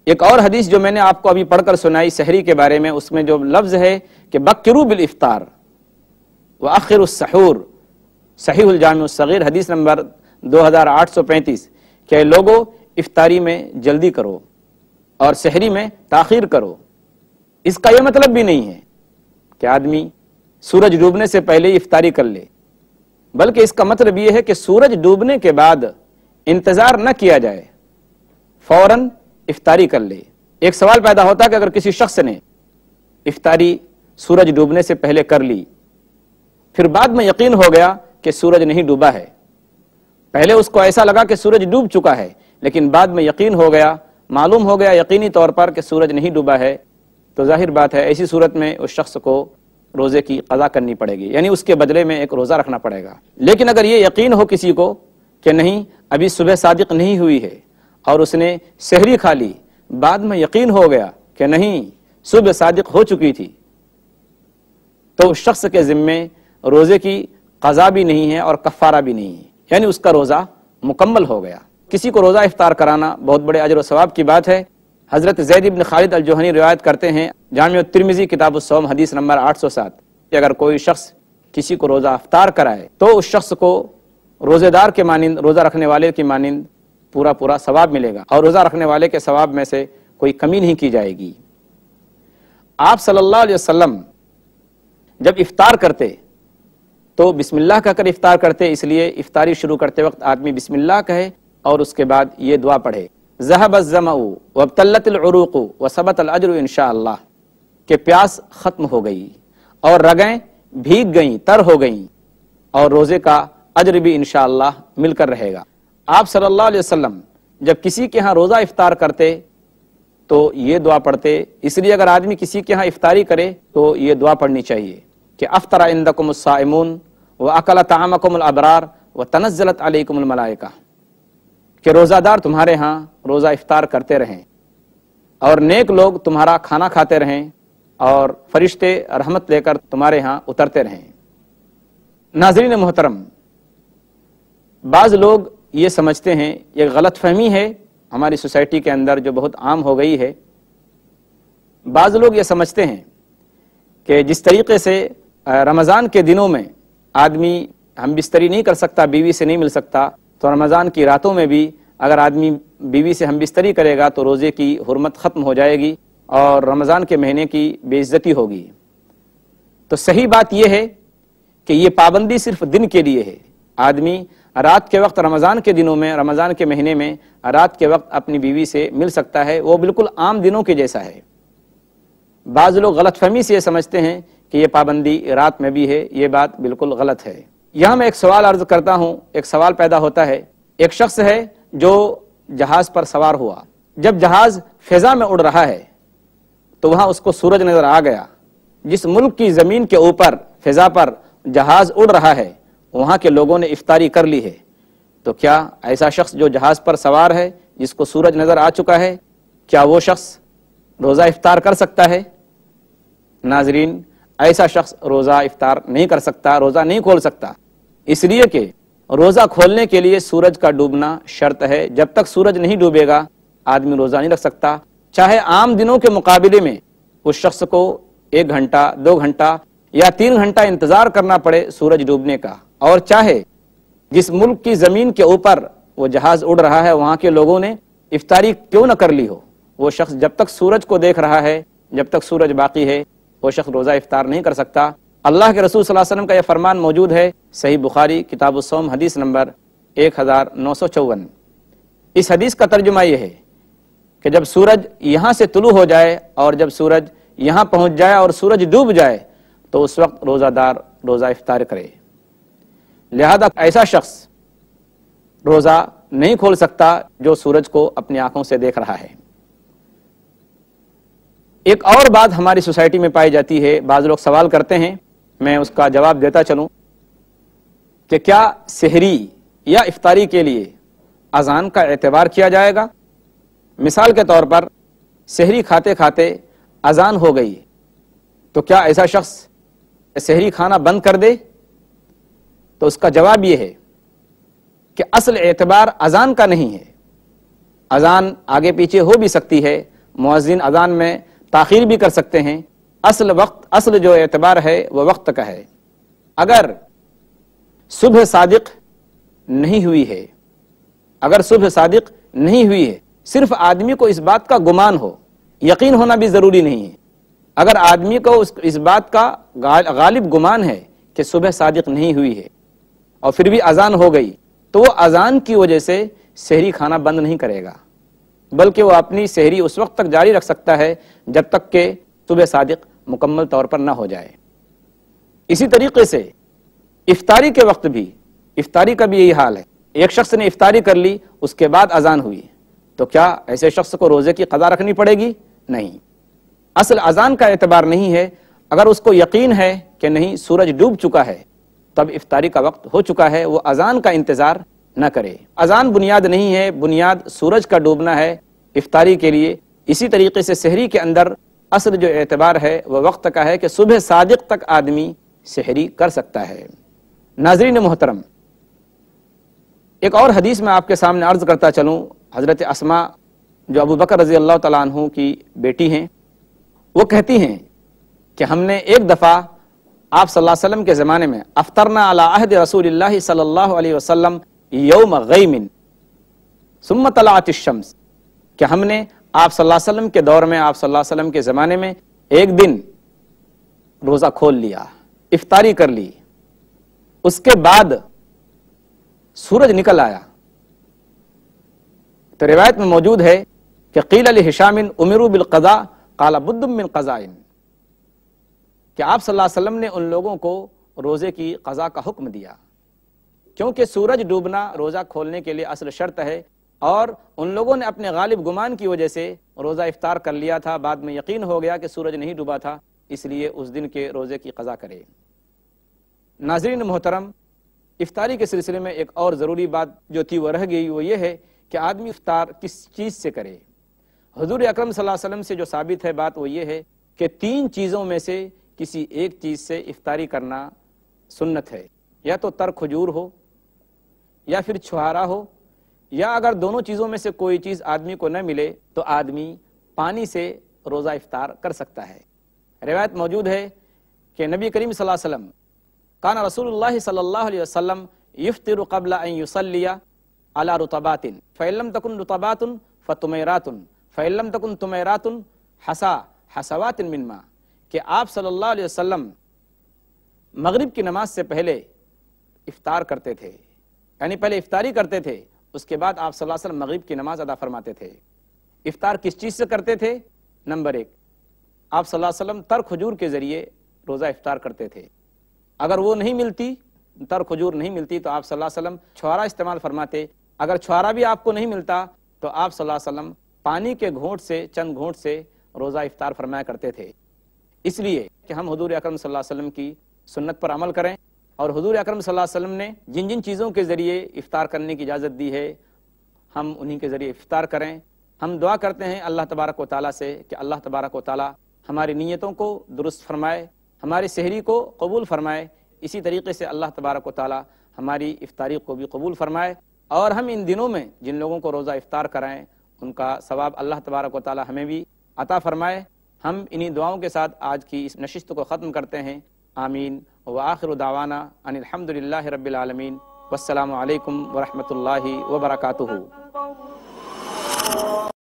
ایک اور حدیث جو میں نے آپ کو ابھی پڑھ کر سنائی سحری کے بارے میں، اس میں جو لفظ ہے کہ بکروا بالافطار واخروا السحور، صحیح الجامع الصغیر حدیث نمبر 2835، کہ لوگوں افطاری میں جلدی کرو اور سحری میں تاخیر کرو۔ اس کا یہ مطلب بھی نہیں ہے کہ آدمی سورج ڈوبنے سے پہلے ہی افطاری کر لے، بلکہ اس کا مطلب یہ ہے کہ سورج ڈوبنے کے بعد انتظار نہ کیا جائے، فوراً افطاری کر لے۔ ایک سوال پیدا ہوتا ہے کہ اگر کسی شخص نے افطاری سورج ڈوبنے سے پہلے کر لی، پھر بعد میں یقین ہو گیا کہ سورج نہیں ڈوبا ہے، پہلے اس کو ایسا لگا کہ سورج ڈوب چکا ہے، لیکن بعد میں یقین ہو گیا، معلوم ہو گیا یقینی طور پر کہ سورج نہیں ڈوبا ہے، تو ظاہر بات ہے ایسی صورت میں اس شخص کو روزے کی قضا کرنی پڑے گی، یعنی اس کے بدلے میں ایک روزہ رکھنا پڑے گا۔ لیکن اگر یہ یقین ہو کسی کو کہ نہیں ابھی صبح صادق نہیں ہوئی ہے اور اس نے سحری کھا لی، بعد میں یقین ہو گیا کہ نہیں صبح صادق ہو چکی تھی، تو اس شخص کے ذمے روزے کی قضا بھی نہیں ہے اور کفارہ بھی نہیں ہے، یعنی اس کا روزہ مکمل ہو گیا۔ کسی کو روزہ افطار کرانا بہت بڑے اجر و ثواب کی بات ہے۔ حضرت زید بن خالد الجہنی روایت کرتے ہیں، جامع الترمذی کتاب الصوم حدیث نمبر 807، کہ اگر کوئی شخص کسی کو روزہ افطار کرائے تو اس شخص کو روزے دار کے مانند، روزہ رکھنے والے کی مانند پورا ثواب ملے گا، اور روزہ رکھنے والے کے ثواب میں سے کوئی کمی نہیں کی جائے گی۔ آپ صلی اللہ علیہ وسلم جب افطار کرتے تو بسم اللہ کہہ کر افطار کرتے، اس لیے افطاری شروع کرتے وقت آدمی بسم اللہ کہے اور اس کے بعد یہ دعا پڑھے، ذهب الظمأ وابتلت العروق وثبت الاجر انشاءاللہ، کہ پیاس ختم ہو گئی اور رگیں بھیگ گئیں، تر ہو گئیں، اور روزے کا اجر بھی انشاءاللہ مل کر رہے گا۔ آپ صلی اللہ علیہ وسلم جب کسی کے ہاں روزہ افطار کرتے تو یہ دعا پڑھتے، اس لیے اگر آدمی کسی کے ہاں افطاری کرے تو یہ دعا پڑھنی چاہیے کہ افطر عندکم الصائمون واکل طعامکم الابرار وتنزلت علیکم الملائکہ، کہ روزہ دار تمہارے ہاں روزہ افطار کرتے رہیں اور نیک لوگ تمہارا کھانا کھاتے رہیں اور فرشتے رحمت لے کر تمہارے ہاں اترتے رہیں۔ ناظرین محترم، بعض لوگ یہ سمجھتے ہیں، یہ غلط فہمی ہے ہماری سوسائٹی کے اندر جو بہت عام ہو گئی ہے، بعض لوگ یہ سمجھتے ہیں کہ جس طریقے سے رمضان کے دنوں میں آدمی ہم بستری نہیں کر سکتا، بیوی سے نہیں مل سکتا، تو رمضان کی راتوں میں بھی اگر آدمی بیوی سے ہم بستری کرے گا تو روزے کی حرمت ختم ہو جائے گی اور رمضان کے مہینے کی بے عزتی ہوگی۔ تو صحیح بات یہ ہے کہ یہ پابندی صرف دن کے لیے ہے۔ آدمی رات کے وقت رمضان کے دنوں میں، رمضان کے مہینے میں رات کے وقت اپنی بیوی سے مل سکتا ہے، وہ بالکل عام دنوں کے جیسا ہے۔ بعض لوگ غلط فہمی سے یہ سمجھتے ہیں کہ یہ پابندی رات میں بھی ہے، یہ بات بالکل غلط ہے۔ یہاں میں ایک سوال عرض کرتا ہوں، ایک سوال پیدا ہوتا ہے، ایک شخص ہے جو جہاز پر سوار ہوا، جب جہاز فضا میں اڑ رہا ہے تو وہاں اس کو سورج نظر آ گیا، جس ملک کی زمین کے اوپر فضا پر جہاز اڑ رہا ہے وہاں کے لوگوں نے افطاری کر لی ہے، تو کیا ایسا شخص جو جہاز پر سوار ہے جس کو سورج نظر آ چکا ہے، کیا وہ شخص روزہ افطار کر سکتا ہے؟ ناظرین، ایسا شخص روزہ افطار نہیں کر سکتا، روزہ نہیں کھول سکتا، اس لیے کہ روزہ کھولنے کے لیے سورج کا ڈوبنا شرط ہے۔ جب تک سورج نہیں ڈوبے گا آدمی روزہ نہیں رکھ سکتا، چاہے عام دنوں کے مقابلے میں اس شخص کو 1 گھنٹہ 2 گھنٹہ یا 3 گھنٹہ انتظار کرنا پڑے سورج ڈوبنے کا، اور چاہے جس ملک کی زمین کے اوپر وہ جہاز اڑ رہا ہے وہاں کے لوگوں نے افطاری کیوں نہ کر لی ہو، وہ شخص جب تک سورج کو دیکھ رہا ہے، جب تک سورج باقی ہے، وہ شخص روزہ افطار نہیں کر سکتا۔ اللہ کے رسول صلی اللہ علیہ وسلم کا یہ فرمان موجود ہے صحیح بخاری کتاب الصوم حدیث نمبر 1954۔ اس حدیث کا ترجمہ یہ ہے کہ جب سورج یہاں سے طلوع ہو جائے اور جب سورج یہاں پہنچ جائے اور سورج ڈوب جائے تو اس وقت روزہ دار روزہ افطار کرے۔ لہذا ایسا شخص روزہ نہیں کھول سکتا جو سورج کو اپنی آنکھوں سے دیکھ رہا ہے۔ ایک اور بات ہماری سوسائٹی میں پائی جاتی ہے، بعض لوگ سوال کرتے ہیں، میں اس کا جواب دیتا چلوں، کہ کیا سحری یا افطاری کے لیے اذان کا اعتبار کیا جائے گا؟ مثال کے طور پر سحری کھاتے کھاتے اذان ہو گئی تو کیا ایسا شخص سحری کھانا بند کر دے؟ تو اس کا جواب یہ ہے کہ اصل اعتبار اذان کا نہیں ہے، اذان آگے پیچھے ہو بھی سکتی ہے، مؤذن اذان میں تاخیر بھی کر سکتے ہیں، اصل جو اعتبار ہے وہ وقت کا ہے۔ اگر صبح صادق نہیں ہوئی ہے، صرف آدمی کو اس بات کا گمان ہو، یقین ہونا بھی ضروری نہیں ہے، اگر آدمی کو اس بات کا غالب گمان ہے کہ صبح صادق نہیں ہوئی ہے اور پھر بھی اذان ہو گئی، تو وہ اذان کی وجہ سے سحری کھانا بند نہیں کرے گا، بلکہ وہ اپنی سحری اس وقت تک جاری رکھ سکتا ہے جب تک کہ صبح صادق مکمل طور پر نہ ہو جائے۔ اسی طریقے سے افطاری کے وقت بھی، افطاری کا بھی یہی حال ہے۔ ایک شخص نے افطاری کر لی، اس کے بعد اذان ہوئی، تو کیا ایسے شخص کو روزے کی قضا رکھنی پڑے گی؟ نہیں، اصل اذان کا اعتبار نہیں ہے۔ اگر اس کو یقین ہے کہ نہیں سورج ڈوب چکا ہے، تب افطاری کا وقت ہو چکا ہے، وہ اذان کا انتظار نہ کرے۔ اذان بنیاد نہیں ہے، بنیاد سورج کا ڈوبنا ہے افطاری کے لیے۔ اسی طریقے سے سحری کے اندر اصل جو اعتبار ہے وہ وقت کا ہے کہ صبح صادق تک آدمی سحری کر سکتا ہے۔ ناظرین محترم، ایک اور حدیث میں آپ کے سامنے عرض کرتا چلوں۔ حضرت اسماء جو ابو بکر رضی اللہ تعالیٰ عنہ کی بیٹی ہیں، وہ کہتی ہیں کہ ہم نے ایک دفعہ آپ صلی اللہ علیہ وسلم کے زمانے میں افطرنا علی عہد رسول اللہ صلی اللہ علیہ وسلم یوم غیم ثم طلعت الشمس، کہ ہم نے آپ صلی اللہ علیہ وسلم کے دور میں، آپ صلی اللہ علیہ وسلم کے زمانے میں ایک دن روزہ کھول لیا، افطاری کر لی، اس کے بعد سورج نکل آیا۔ تو روایت میں موجود ہے کہ قیل لہشام امروا بالقضاء قال بد من قضاء، کہ آپ صلی اللہ علیہ وسلم نے ان لوگوں کو روزے کی قضا کا حکم دیا، کیونکہ سورج ڈوبنا روزہ کھولنے کے لیے اصل شرط ہے، اور ان لوگوں نے اپنے غالب گمان کی وجہ سے روزہ افطار کر لیا تھا، بعد میں یقین ہو گیا کہ سورج نہیں ڈوبا تھا، اس لیے اس دن کے روزے کی قضا کرے۔ ناظرین محترم، افطاری کے سلسلے میں ایک اور ضروری بات جو تھی وہ رہ گئی، وہ یہ ہے کہ آدمی افطار کس چیز سے کرے۔ حضور اکرم صلی اللہ علیہ وسلم سے جو ثابت ہے بات وہ یہ ہے کہ 3 چیزوں میں سے کسی ایک چیز سے افطاری کرنا سنت ہے، یا تو تر کھجور ہو، یا پھر چھہارا ہو، یا اگر دونوں چیزوں میں سے کوئی چیز آدمی کو نہ ملے تو آدمی پانی سے روزہ افطار کر سکتا ہے۔ روایت موجود ہے کہ نبی کریم صلی اللہ علیہ وسلم کان رسول اللہ صلی اللہ علیہ وسلم یفطر قبل ان یصلی علی رطبات فإن لم تکن رطبات فتمیرات فإن لم تکن تمیرات حسوات من ماء، کہ آپ صلی اللہ علیہ وسلم مغرب کی نماز سے پہلے افطار کرتے تھے، یعنی پہلے افطاری کرتے تھے، اس کے بعد آپ صلی اللہ علیہ وسلم مغرب کی نماز ادا فرماتے تھے۔ افطار کس چیز سے کرتے تھے؟ نمبر 1، آپ صلی اللہ علیہ وسلم تر کھجور کے ذریعے روزہ افطار کرتے تھے۔ اگر وہ نہیں ملتی، تر کھجور نہیں ملتی، تو آپ صلی اللہ علیہ وسلم چھوارا استعمال فرماتے۔ اگر چھوارا بھی آپ کو نہیں ملتا تو آپ صلی اللہ علیہ وسلم پانی کے گھونٹ سے، چند گھونٹ سے روزہ افطار فرمایا کرتے تھے۔ اس لیے کہ ہم حضور اکرم صلی اللہ علیہ وسلم کی سنت پر عمل کریں، اور حضور اکرم صلی اللہ علیہ وسلم نے جن جن چیزوں کے ذریعے افطار کرنے کی اجازت دی ہے ہم انہی کے ذریعے افطار کریں۔ ہم دعا کرتے ہیں اللہ تبارک و تعالیٰ سے کہ اللہ تبارک و تعالیٰ ہماری نیتوں کو درست فرمائے، ہماری سحری کو قبول فرمائے، اسی طریقے سے اللہ تبارک و تعالیٰ ہماری افطاری کو بھی قبول فرمائے، اور ہم ان دنوں میں جن لوگوں کو روزہ افطار کرائیں ان کا ثواب اللہ تبارک و تعالیٰ ہمیں بھی عطا فرمائے۔ ہم انہی دعاؤں کے ساتھ آج کی اس نشست کو ختم کرتے ہیں۔ آمین وآخر دعوانا ان الحمد للہ رب العالمین، والسلام علیکم ورحمۃ اللہ وبرکاتہ۔